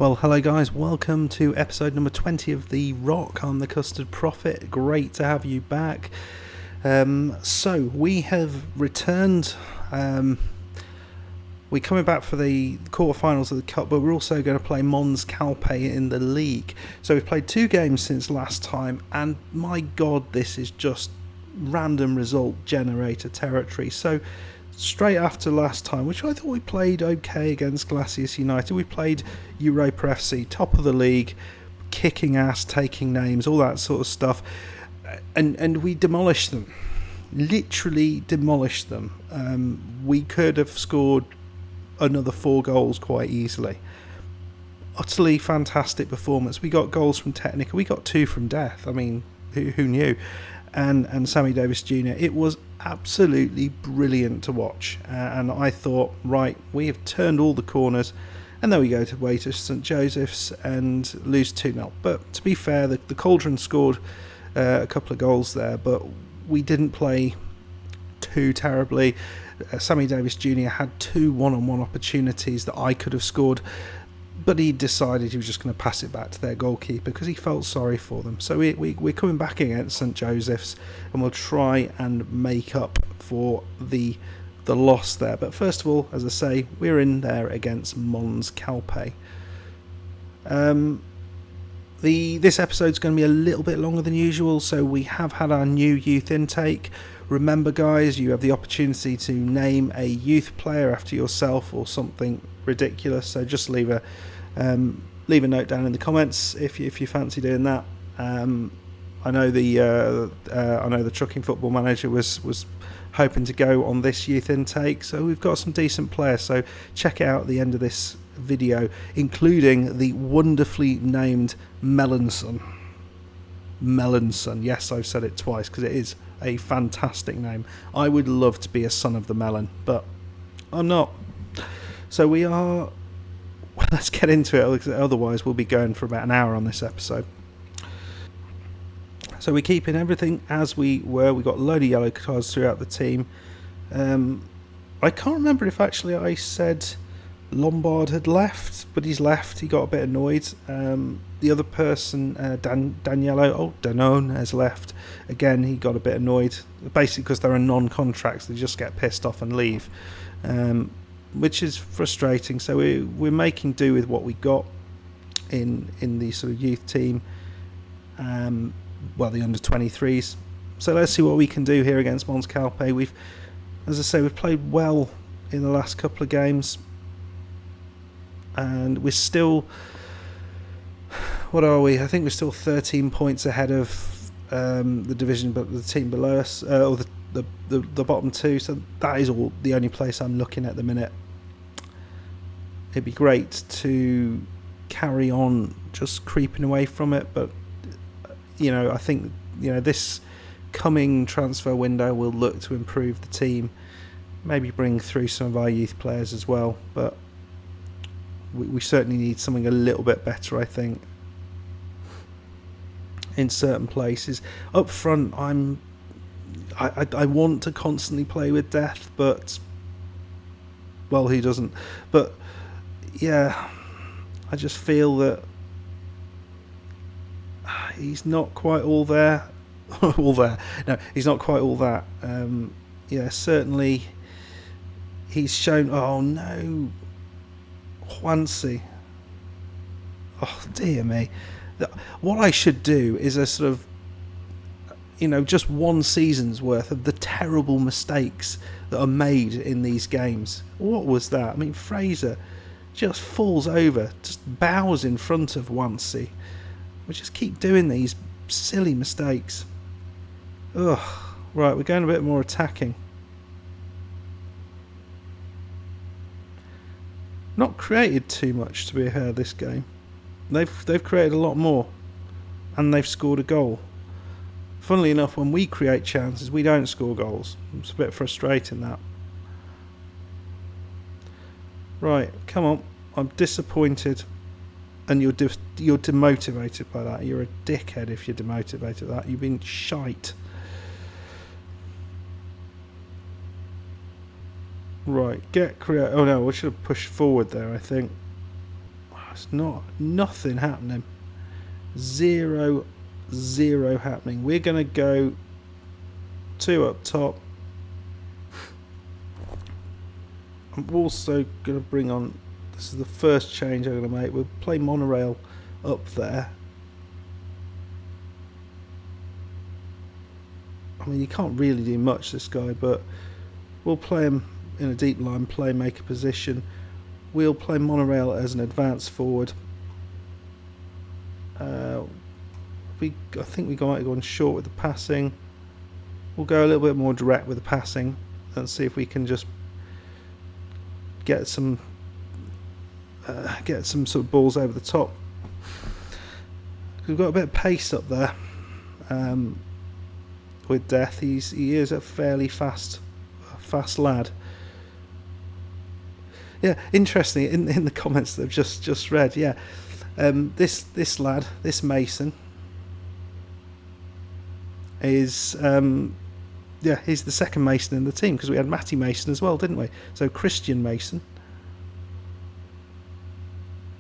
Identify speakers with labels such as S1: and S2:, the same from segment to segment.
S1: Well, hello guys, welcome to episode number 20 of The Rock. I'm the Custard Prophet, great to have you back. So, we have returned, we're coming back for the quarterfinals of the Cup, but we're also going to play Mons Calpe in the league. So we've played 2 games since last time, and my god, this is just random result generator territory. So, straight after last time, which I thought we played okay against Glacius United, we played Europa FC, top of the league, kicking ass, taking names, all that sort of stuff, and we demolished them, literally demolished them. We could have scored another 4 goals quite easily. Utterly fantastic performance. We got goals from Technica, we got 2 from Death, I mean, who knew? And Sammy Davis Jr. It was absolutely brilliant to watch, and I thought, right, we have turned all the corners, and then we go away to St Joseph's and lose 2-0. But to be fair, the Cauldron scored a couple of goals there, but we didn't play too terribly. Sammy Davis Jr. had 2 one-on-one opportunities that I could have scored, but he decided he was just going to pass it back to their goalkeeper because he felt sorry for them. So we're coming back against St Joseph's, and we'll try and make up for the loss there. But first of all, as I say, we're in there against Mons Calpe. This episode's going to be a little bit longer than usual, so we have had our new youth intake. Remember guys, you have the opportunity to name a youth player after yourself or something ridiculous, so just leave a note down in the comments if you fancy doing that. I know the Trucking Football Manager was hoping to go on this youth intake, so we've got some decent players, so check it out at the end of this video, including the wonderfully named Melonson. Yes, I've said it twice because it is a fantastic name. I would love to be a son of the melon, but I'm not. So we are. Well, let's get into it, otherwise we'll be going for about an hour on this episode. So we're keeping everything as we were. We got a load of yellow cards throughout the team. I can't remember if actually I said Lombard had left, but he's left. He got a bit annoyed. The other person, Danone, has left. Again, he got a bit annoyed. Basically, because they're a non-contracts, they just get pissed off and leave, which is frustrating. So we're making do with what we got in the sort of youth team. The under 23s. So let's see what we can do here against Mons Calpe. As I say, we've played well in the last couple of games, and we're still. What are we? I think we're still 13 points ahead of the division, but the team below us, or the bottom 2. So that is the only place I'm looking at the minute. It'd be great to carry on just creeping away from it, but I think this coming transfer window will look to improve the team, maybe bring through some of our youth players as well. But we certainly need something a little bit better, I think. In certain places up front, I want to constantly play with Death, but he doesn't. But yeah, I just feel that he's not quite all there. No, he's not quite all that. Certainly he's shown. Oh no, Juancy. Oh dear me. What I should do is a sort of, just one season's worth of the terrible mistakes that are made in these games. What was that? I mean, Fraser just falls over, just bows in front of Juancy. We just keep doing these silly mistakes. Ugh. Right, we're going a bit more attacking. Not created too much, to be fair, this game. They've created a lot more, and they've scored a goal. Funnily enough, when we create chances, we don't score goals. It's a bit frustrating, that. Right, come on. I'm disappointed. And you're demotivated by that. You're a dickhead if you're demotivated by that. You've been shite. Right, get create. Oh no, we should have pushed forward there, I think. It's nothing happening. Zero happening. We're going to go 2 up top. I'm also going to bring on, this is the first change I'm going to make. We'll play monorail up there. I mean, you can't really do much, this guy, but we'll play him in a deep line play, make a position. We'll play monorail as an advance forward. I think we might go on short with the passing. We'll go a little bit more direct with the passing and see if we can just get some sort of balls over the top. We've got a bit of pace up there with Death. He is a fairly fast lad. Yeah, interesting. In the comments that I've just read, yeah, this lad, this Mason, is he's the second Mason in the team, because we had Matty Mason as well, didn't we? So Christian Mason.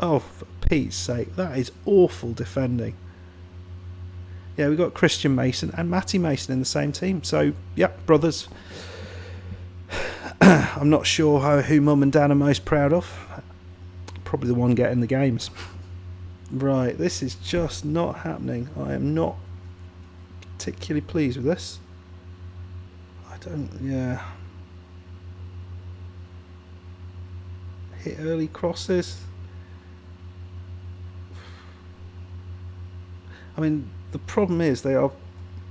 S1: Oh, for Pete's sake, that is awful defending. Yeah, we got Christian Mason and Matty Mason in the same team. So, yeah, brothers. I'm not sure who Mum and Dad are most proud of. Probably the one getting the games. Right, this is just not happening. I am not particularly pleased with this. Hit early crosses. I mean, the problem is they are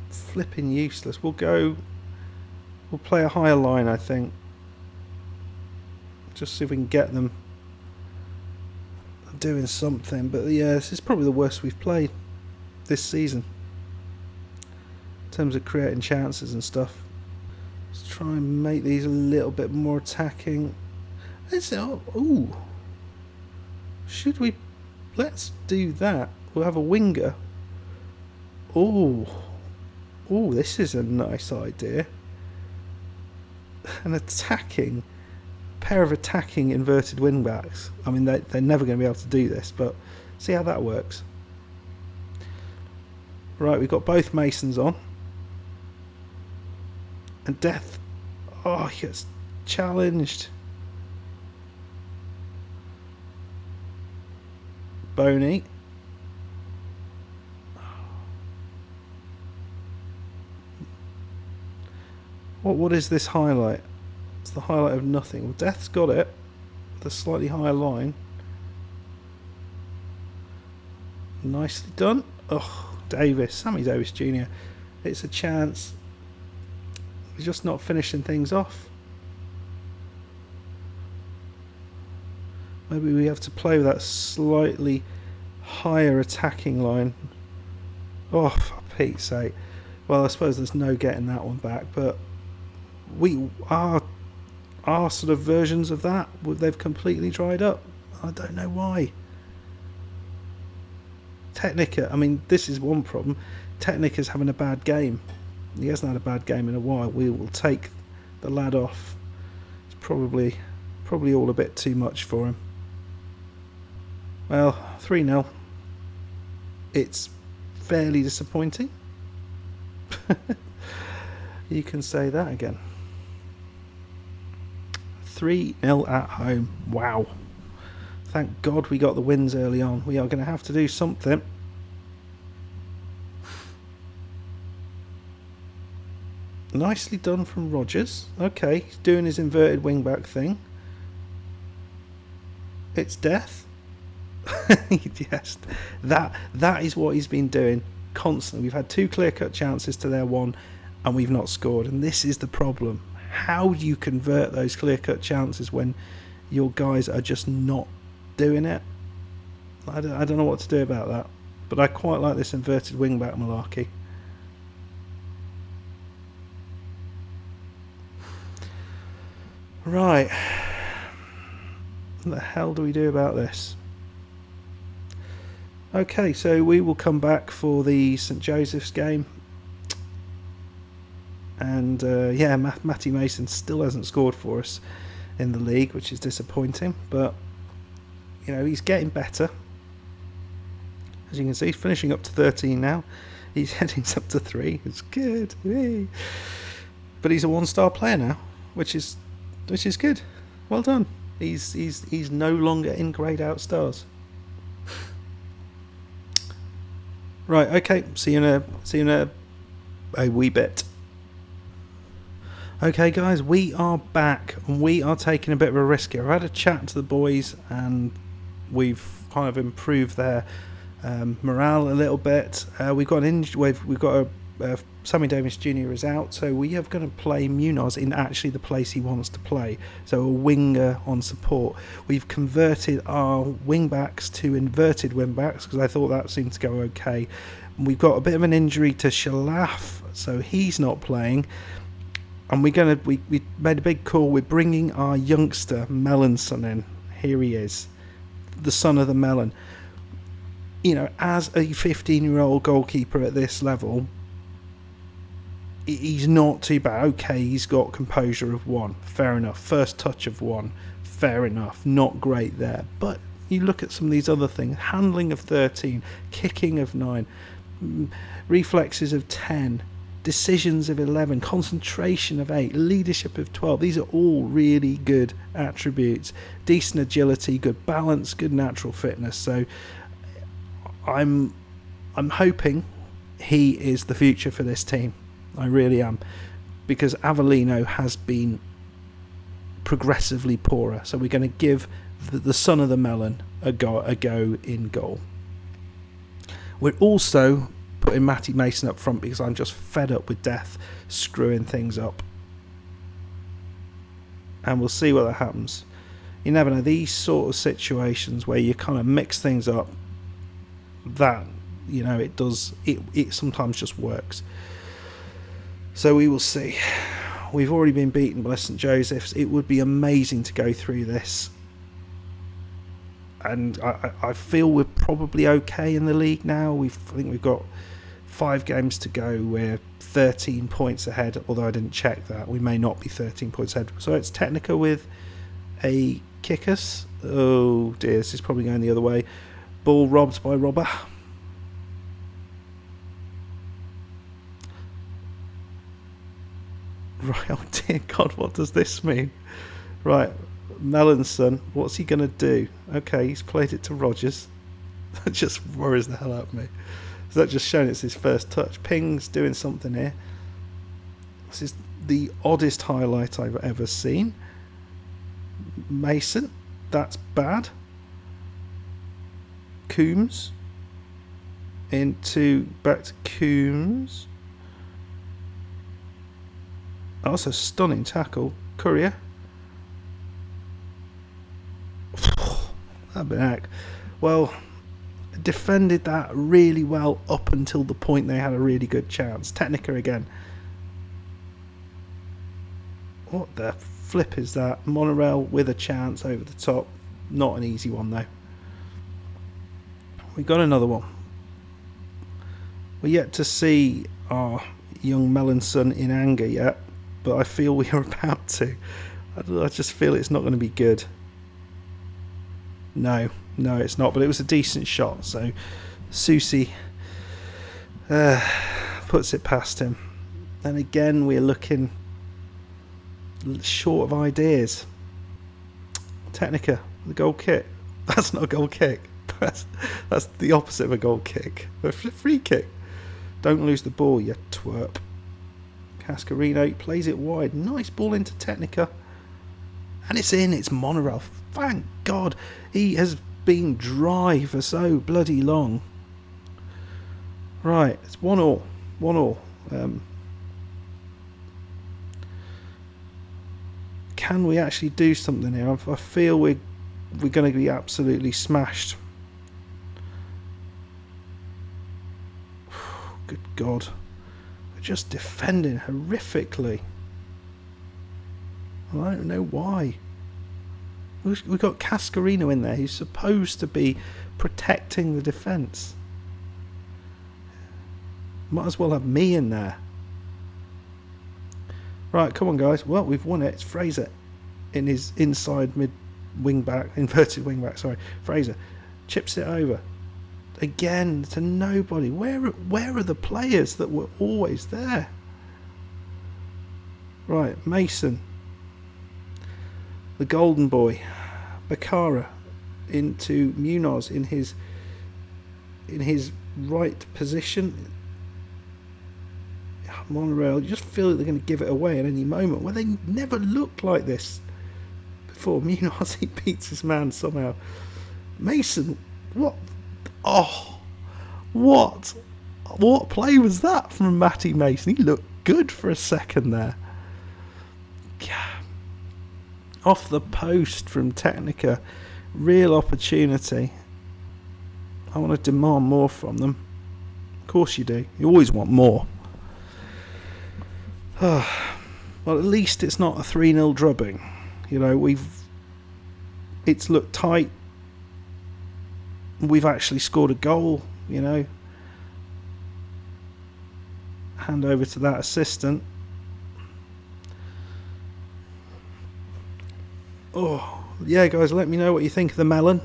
S1: flipping useless. We'll play a higher line, I think. Just see if we can get them doing something. But yeah, this is probably the worst we've played this season in terms of creating chances and stuff. Let's try and make these a little bit more attacking. Should we? Let's do that. We'll have a winger. This is a nice idea. A pair of attacking inverted wing backs. I mean, they're never going to be able to do this, but see how that works. Right, we've got both Masons on. And Death, he gets challenged. Boney. What is this highlight? It's the highlight of nothing. Well, Death's got it with a slightly higher line. Nicely done. Sammy Davis Jr. It's a chance. He's just not finishing things off. Maybe we have to play with that slightly higher attacking line. Oh, for Pete's sake. Well, I suppose there's no getting that one back, but our sort of versions of that, they've completely dried up. I don't know why. Technica, I mean, this is one problem. Technica's having a bad game. He hasn't had a bad game in a while. We will take the lad off. It's probably all a bit too much for him. Well, 3-0. It's fairly disappointing. You can say that again. 3-0 at home. Wow. Thank God we got the wins early on. We are going to have to do something. Nicely done from Rogers. Okay, he's doing his inverted wing-back thing. It's Death. Yes, that is what he's been doing constantly. We've had 2 clear-cut chances to their 1, and we've not scored. And this is the problem. How do you convert those clear-cut chances when your guys are just not doing it? I don't know what to do about that. But I quite like this inverted wing-back malarkey. Right. What the hell do we do about this? Okay, so we will come back for the St Joseph's game. And Matty Mason still hasn't scored for us in the league, which is disappointing. But, he's getting better. As you can see, he's finishing up to 13 now. He's heading up to 3. It's good. Yay. But he's a 1-star player now, which is good. Well done. He's no longer in greyed out stars. Right, okay. See you in a wee bit. Okay, guys, we are back and we are taking a bit of a risk here. I've had a chat to the boys and we've kind of improved their morale a little bit. We've got a Sammy Davis Jr. is out, so we are going to play Munoz in actually the place he wants to play, so a winger on support. We've converted our wing backs to inverted wing backs because I thought that seemed to go okay. We've got a bit of an injury to Shalaf, so he's not playing, and we made a big call. We're bringing our youngster Melon son in. Here he is, the son of the Melon. As a 15-year-old goalkeeper at this level, he's not too bad. Okay, he's got composure of 1, fair enough. First touch of 1, fair enough. Not great there. But you look at some of these other things. Handling of 13, kicking of 9, reflexes of 10, decisions of 11, concentration of 8, leadership of 12. These are all really good attributes. Decent agility, good balance, good natural fitness. So I'm hoping he is the future for this team. I really am, because Avellino has been progressively poorer. So we're going to give the son of the Melon a go in goal. We're also putting Matty Mason up front because I'm just fed up with Death screwing things up. And we'll see what happens. You never know, these sort of situations where you kind of mix things up, that, it sometimes just works. So we will see. We've already been beaten by St Joseph's. It would be amazing to go through this. And I feel we're probably okay in the league now. I think we've got 5 games to go. We're 13 points ahead, although I didn't check that. We may not be 13 points ahead. So it's Technica with a kick us. Oh dear, this is probably going the other way. Ball robbed by Robber. Right, oh dear God, what does this mean? Right, Melon's son, what's he going to do? Okay, he's played it to Rogers. That just worries the hell out of me. So that just showing it's his first touch. Ping's doing something here. This is the oddest highlight I've ever seen. Mason, that's bad. Coombs back to Coombs. That's a stunning tackle. Courier. That'd been heck. Well, defended that really well up until the point they had a really good chance. Technica again. What the flip is that? Monorail with a chance over the top. Not an easy one though. We got another one. We're yet to see our young Melon son in anger yet, but I feel we are about to. I just feel it's not going to be good. No, it's not, but it was a decent shot, so Susi puts it past him. And again, we're looking short of ideas. Technica, the goal kick. That's not a goal kick. That's the opposite of a goal kick. A free kick. Don't lose the ball, you twerp. Cascarino plays it wide. Nice ball into Technica. And it's in. It's Monorail. Thank God. He has been dry for so bloody long. Right. It's 1-1. 1-1. Can we actually do something here? I feel we're going to be absolutely smashed. Good God. We're just defending horrifically. I don't know why. We've got Cascarino in there who's supposed to be protecting the defence. Might as well have me in there. Right, come on guys. Well, we've won it. It's Fraser in his inside mid wing back, inverted wing back, sorry. Fraser chips it over. Again to nobody. Where are the players that were always there? Right, Mason. The golden boy. Bakara into Munoz in his right position. Monorail, you just feel like they're going to give it away at any moment. Well, they never looked like this before. Munoz, he beats his man somehow. Mason, what? Oh, what play was that from Matty Mason? He looked good for a second there. Yeah. Off the post from Technica, real opportunity. I want to demand more from them. Of course you do. You always want more. Well, at least it's not a 3-0 drubbing. You know, it's looked tight. We've actually scored a goal, you know. Hand over to that assistant. Oh, yeah, guys, let me know what you think of the Melon.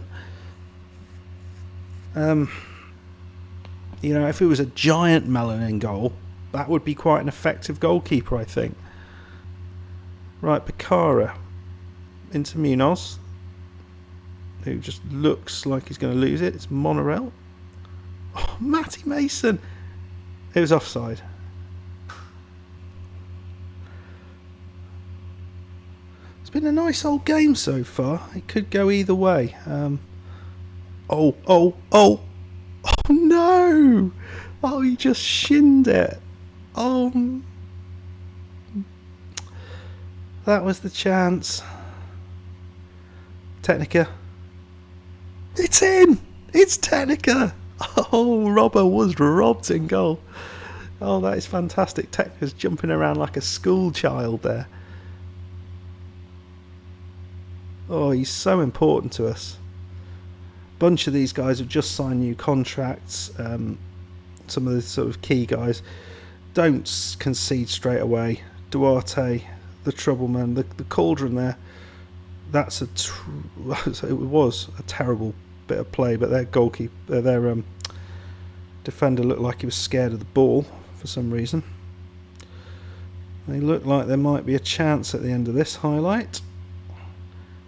S1: You know, if it was a giant Melon in goal, that would be quite an effective goalkeeper, I think. Right, Bakara into Munoz, who just looks like he's going to lose it. It's Monorail. Oh, Matty Mason. It was offside. It's been a nice old game so far. It could go either way. Oh no! Oh, he just shinned it. Oh, that was the chance. Technica. It's in! It's Technica! Oh, Robbo was robbed in goal. Oh, that is fantastic. Technica's jumping around like a school child there. Oh, he's so important to us. Bunch of these guys have just signed new contracts. Some of the sort of key guys. Don't concede straight away. Duarte, the troubleman, the cauldron there. That's it was a terrible bit of play, but their goalkeeper, their defender looked like he was scared of the ball for some reason. They look like there might be a chance at the end of this highlight.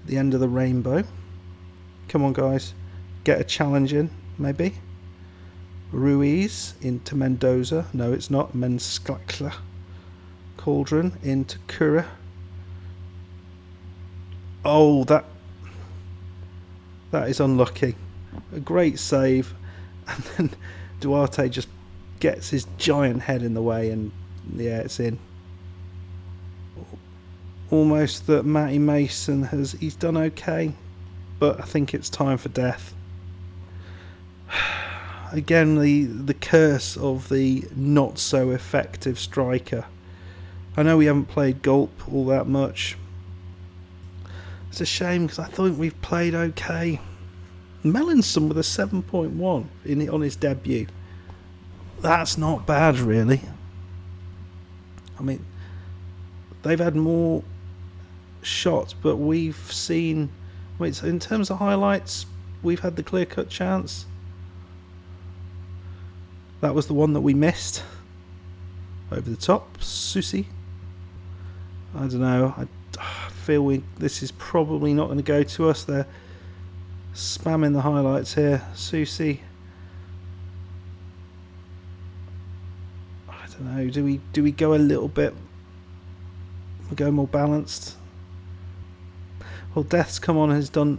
S1: The end of the rainbow. Come on, guys, get a challenge in, maybe. Ruiz into Mendoza. No, it's not. Mons Calpe. Cauldron into Kura. Oh, that is unlucky. A great save, and then Duarte just gets his giant head in the way, and yeah, it's in. Almost that Matty Mason he's done okay, but I think it's time for death. Again, the curse of the not so effective striker. I know we haven't played Gulp all that much. It's a shame because I thought we've played okay. Melanson with a 7.1 on his debut. That's not bad, really. I mean, they've had more shots, but we've seen... Wait, so in terms of highlights, we've had the clear-cut chance. That was the one that we missed. Over the top, Susi. I don't know. I feel this is probably not going to go to us. They're spamming the highlights here. Susi. I don't know. Do we go a little bit? We go more balanced. Well, Death's come on and has done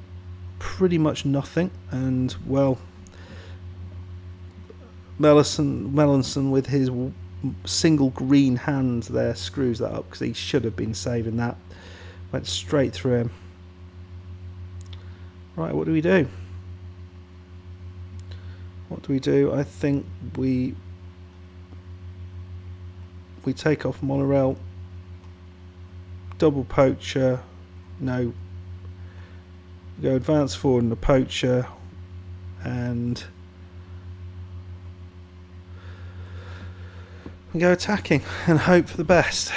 S1: pretty much nothing, and well, Melanson with his single green hand there screws that up because he should have been saving that. Went straight through him. Right, what do we do? I think we take off Monorail. Double poacher. No. We go advance forward in the poacher, and we go attacking and hope for the best.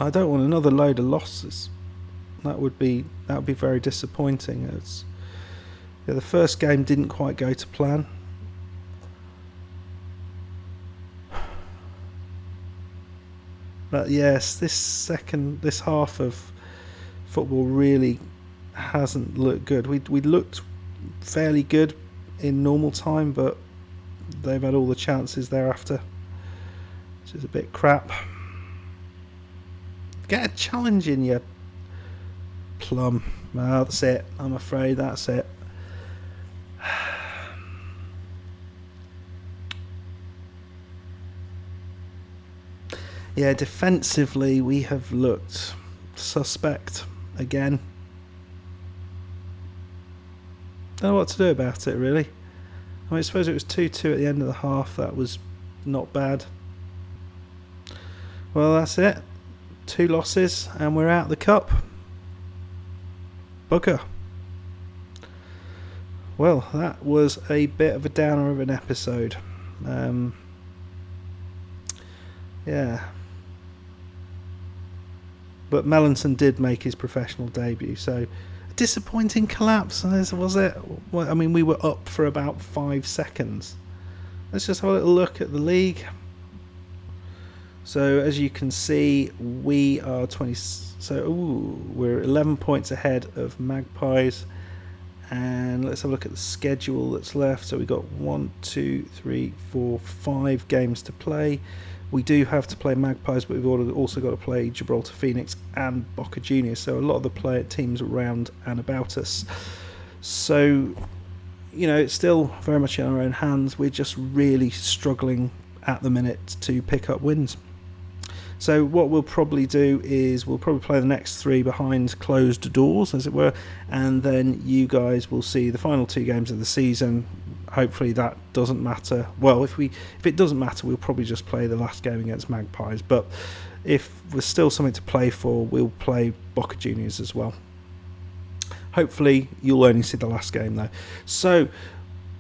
S1: I don't want another load of losses. That would be very disappointing. The first game didn't quite go to plan. But yes, this half of football really hasn't looked good. We looked fairly good in normal time, but they've had all the chances thereafter, which is a bit crap. Get a challenge in, you plum. Well, that's it. I'm afraid that's it. Yeah, defensively we have looked suspect again. Don't know what to do about it, really. I suppose it was 2-2 at the end of the half. That was not bad. Well, that's it. 2 losses and we're out of the cup. Bugger. Well, that was a bit of a downer of an episode. Yeah. But Melon did make his professional debut, so a disappointing collapse, was it? Well, I mean, we were up for about 5 seconds. Let's just have a little look at the league. So as you can see, we are 20. So we're 11 points ahead of Magpies, and let's have a look at the schedule that's left. So we've got 1, 2, 3, 4, 5 games to play. We do have to play Magpies, but we've also got to play Gibraltar Phoenix and Boca Juniors. So a lot of the teams around and about us. So, it's still very much in our own hands. We're just really struggling at the minute to pick up wins. So what we'll probably do is we'll probably play the next 3 behind closed doors, as it were, and then you guys will see the final 2 games of the season. Hopefully that doesn't matter. Well, if it doesn't matter, we'll probably just play the last game against Magpies. But if there's still something to play for, we'll play Boca Juniors as well. Hopefully you'll only see the last game though. So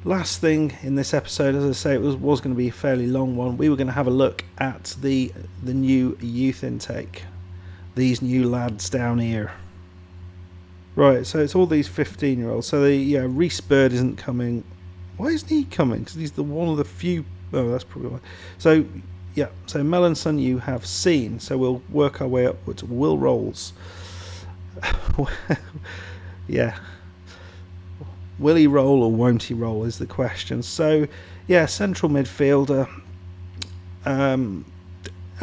S1: last thing in this episode, as I say, it was going to be a fairly long one. We were going to have a look at the new youth intake. These new lads down here. Right, so it's all these 15-year-olds. So Reese Bird isn't coming. Why isn't he coming? Because he's one of the few. Oh, that's probably why. So so Melon you have seen. So we'll work our way upwards. Will Rolls. Yeah. Will he roll or won't he roll is the question. So, central midfielder.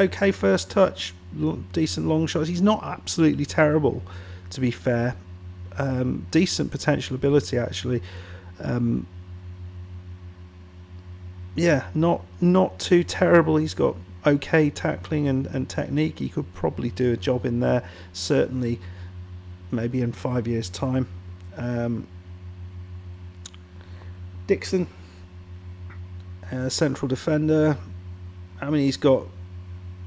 S1: Okay first touch, decent long shots. He's not absolutely terrible, to be fair. Decent potential ability, actually. Not too terrible. He's got okay tackling and technique. He could probably do a job in there, certainly, maybe in 5 years' time. Dixon, central defender. I mean, he's got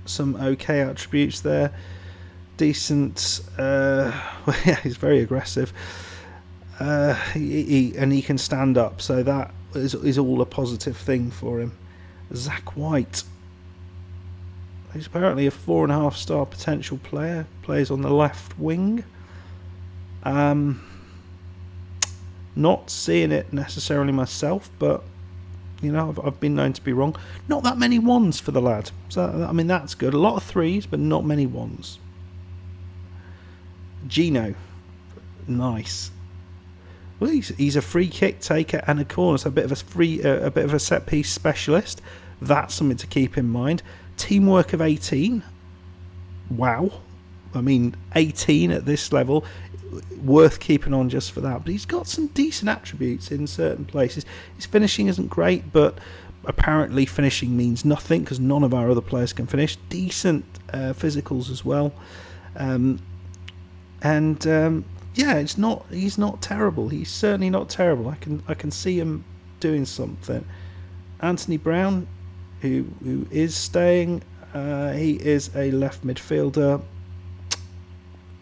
S1: some okay attributes there. Decent. He's very aggressive. He can stand up, so that is all a positive thing for him. Zach White. He's apparently a 4.5-star potential player. Plays on the left wing. Not seeing it necessarily myself, but I've been known to be wrong. Not that many ones for the lad, so I mean that's good. A lot of 3s, but not many ones. Gino, nice. Well, he's a free kick taker and a corner, so a bit of a set piece specialist. That's something to keep in mind. Teamwork of 18. Wow, I mean 18 at this level. Worth keeping on just for that, but he's got some decent attributes in certain places. His finishing isn't great, but apparently finishing means nothing because none of our other players can finish. Decent physicals as well, he's not terrible. He's certainly not terrible. I can see him doing something. Anthony Brown, who is staying, he is a left midfielder.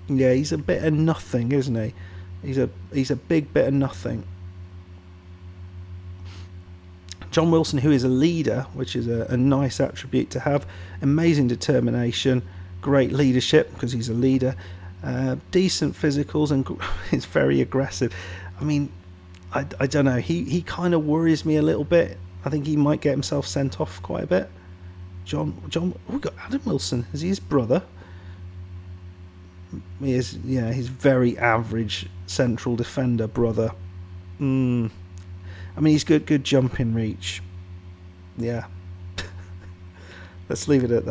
S1: Yeah, he's a bit of nothing, isn't he? He's a big bit of nothing. John Wilson, who is a leader, which is a nice attribute to have. Amazing determination, great leadership because he's a leader. Decent physicals, and he's very aggressive. I mean, I don't know. He kind of worries me a little bit. I think he might get himself sent off quite a bit. We've got Adam Wilson. Is he his brother? He is. Yeah, he's very average central defender brother. I mean, he's good jumping reach. Yeah. Let's leave it at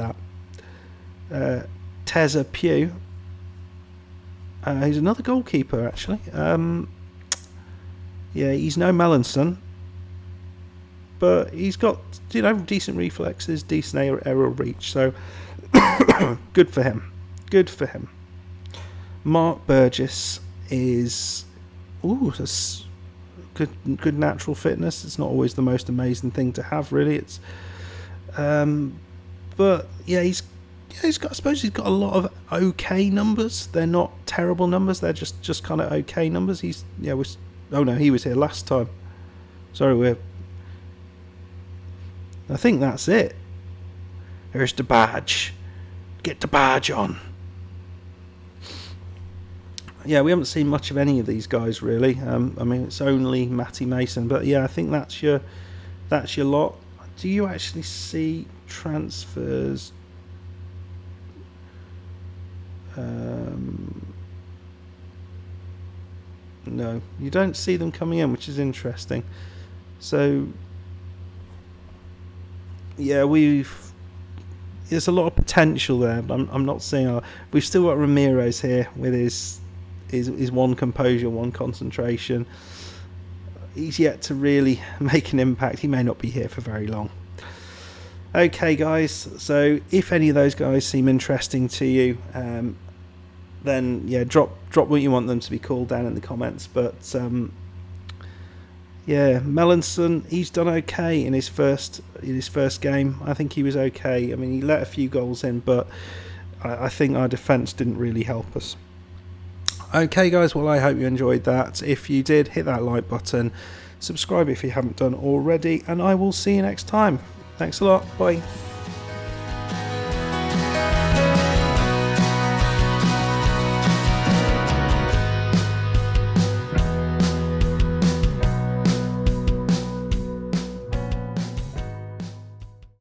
S1: that. Teza Pugh. He's another goalkeeper, actually. Yeah, he's no Melon, but he's got, decent reflexes, decent error reach. So, good for him. Good for him. Mark Burgess is, that's good natural fitness. It's not always the most amazing thing to have, really. It's, but yeah, he's got. I suppose he's got a lot of okay numbers. They're not terrible numbers. They're just kind of okay numbers. He was here last time. Sorry, I think that's it. Here's the badge. Get the badge on. Yeah, we haven't seen much of any of these guys really. I mean, it's only Matty Mason, but yeah, I think that's your lot. Do you actually see transfers? No, you don't see them coming in, which is interesting. So yeah, there's a lot of potential there, but I'm not seeing. We've still got Ramirez here with his one composure, one concentration. He's yet to really make an impact. He may not be here for very long. Okay, guys. So if any of those guys seem interesting to you, then yeah, drop what you want them to be called down in the comments. But yeah, Melanson, he's done okay in his first game. I think he was okay. I mean, he let a few goals in, but I think our defence didn't really help us. Okay, guys, well, I hope you enjoyed that. If you did, hit that like button, subscribe if you haven't done already, and I will see you next time. Thanks a lot. Bye.